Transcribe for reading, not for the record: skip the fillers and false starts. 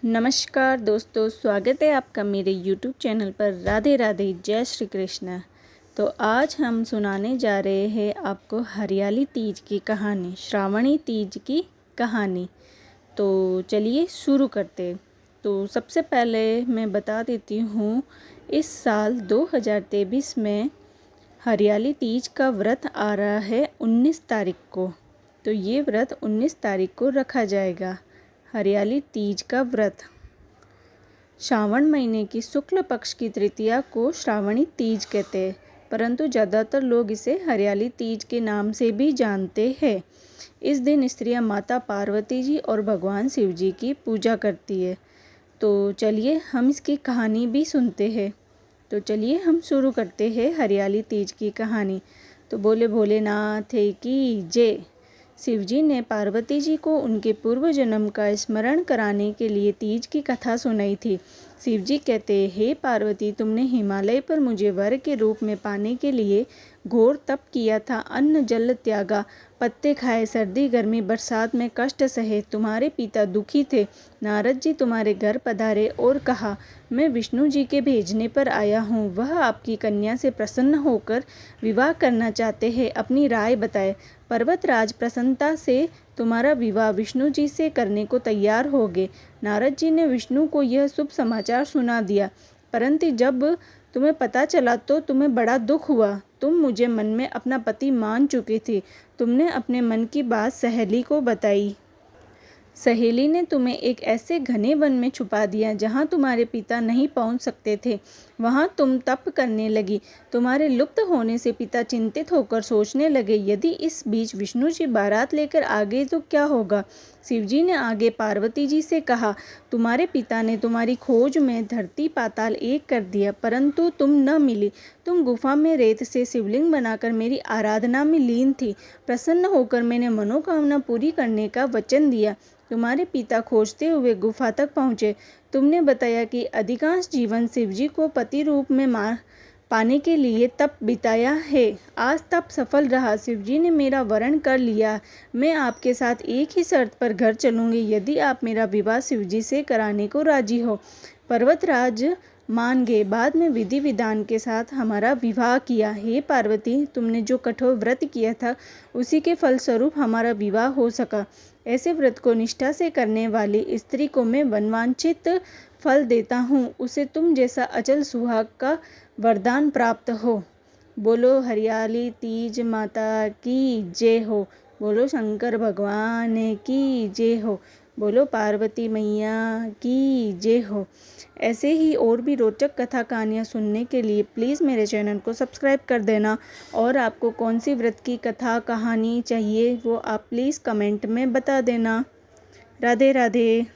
नमस्कार दोस्तों, स्वागत है आपका मेरे YouTube चैनल पर। राधे राधे, जय श्री कृष्ण। तो आज हम सुनाने जा रहे हैं आपको हरियाली तीज की कहानी, श्रावणी तीज की कहानी। तो चलिए शुरू करते। तो सबसे पहले मैं बता देती हूँ, इस साल 2023 में हरियाली तीज का व्रत आ रहा है 19 तारीख को। तो ये व्रत 19 तारीख को रखा जाएगा, हरियाली तीज का व्रत। श्रावण महीने की शुक्ल पक्ष की तृतीया को श्रावणी तीज कहते हैं, परंतु ज़्यादातर लोग इसे हरियाली तीज के नाम से भी जानते हैं। इस दिन स्त्रियां माता पार्वती जी और भगवान शिव जी की पूजा करती है। तो चलिए हम इसकी कहानी भी सुनते हैं। तो चलिए हम शुरू करते हैं हरियाली तीज की कहानी। तो बोले भोलेनाथ की जय। शिवजी ने पार्वती जी को उनके पूर्व जन्म का स्मरण कराने के लिए तीज की कथा सुनाई थी। शिवजी कहते, हे पार्वती, तुमने हिमालय पर मुझे वर के रूप में पाने के लिए घोर तप किया था, अन्न जल त्यागा, पत्ते खाए, सर्दी गर्मी बरसात में कष्ट सहे। तुम्हारे पिता दुखी थे। नारद जी तुम्हारे घर पधारे और कहा, मैं विष्णु जी के भेजने पर आया हूँ। वह आपकी कन्या से प्रसन्न होकर विवाह करना चाहते हैं, अपनी राय बताए। पर्वतराज प्रसन्नता से तुम्हारा विवाह विष्णु जी से करने को तैयार हो गए। नारद जी ने विष्णु को यह शुभ समाचार सुना दिया, परंतु जब तुम्हें पता चला तो तुम्हें बड़ा दुख हुआ। तुम मुझे मन में अपना पति मान चुकी थी। तुमने अपने मन की बात सहेली को बताई। सहेली ने तुम्हें एक ऐसे घने वन में छुपा दिया जहाँ तुम्हारे पिता नहीं पहुँच सकते थे। वहाँ तुम तप करने लगी। तुम्हारे लुप्त होने से पिता चिंतित होकर सोचने लगे, यदि इस बीच विष्णु जी बारात लेकर आ गए तो क्या होगा। शिवजी ने आगे पार्वती जी से कहा, तुम्हारे पिता ने तुम्हारी खोज में धरती पाताल एक कर दिया, परंतु तुम न मिली। तुम गुफा में रेत से शिवलिंग बनाकर मेरी आराधना में लीन थी। प्रसन्न होकर मैंने मनोकामना पूरी करने का वचन दिया। तुम्हारे पिता खोजते हुए गुफा तक पहुँचे। तुमने बताया कि अधिकांश जीवन शिवजी को पति रूप में पाने के लिए तप बिताया है। आज तप सफल रहा। शिवजी ने मेरा वरण कर लिया। मैं आपके साथ एक ही शर्त पर घर चलूँगी, यदि आप मेरा विवाह शिवजी से कराने को राजी हो। पर्वतराज मान गए। बाद में विधि विधान के साथ हमारा विवाह किया। हे पार्वती, तुमने जो कठोर व्रत किया था उसी के फलस्वरूप हमारा विवाह हो सका। ऐसे व्रत को निष्ठा से करने वाली स्त्री को मैं मनवांछित फल देता हूँ। उसे तुम जैसा अचल सुहाग का वरदान प्राप्त हो। बोलो हरियाली तीज माता की जय हो। बोलो शंकर भगवान की जय हो। बोलो पार्वती मैया की जय हो। ऐसे ही और भी रोचक कथा कहानियाँ सुनने के लिए प्लीज़ मेरे चैनल को सब्सक्राइब कर देना। और आपको कौन सी व्रत की कथा कहानी चाहिए वो आप प्लीज़ कमेंट में बता देना। राधे राधे।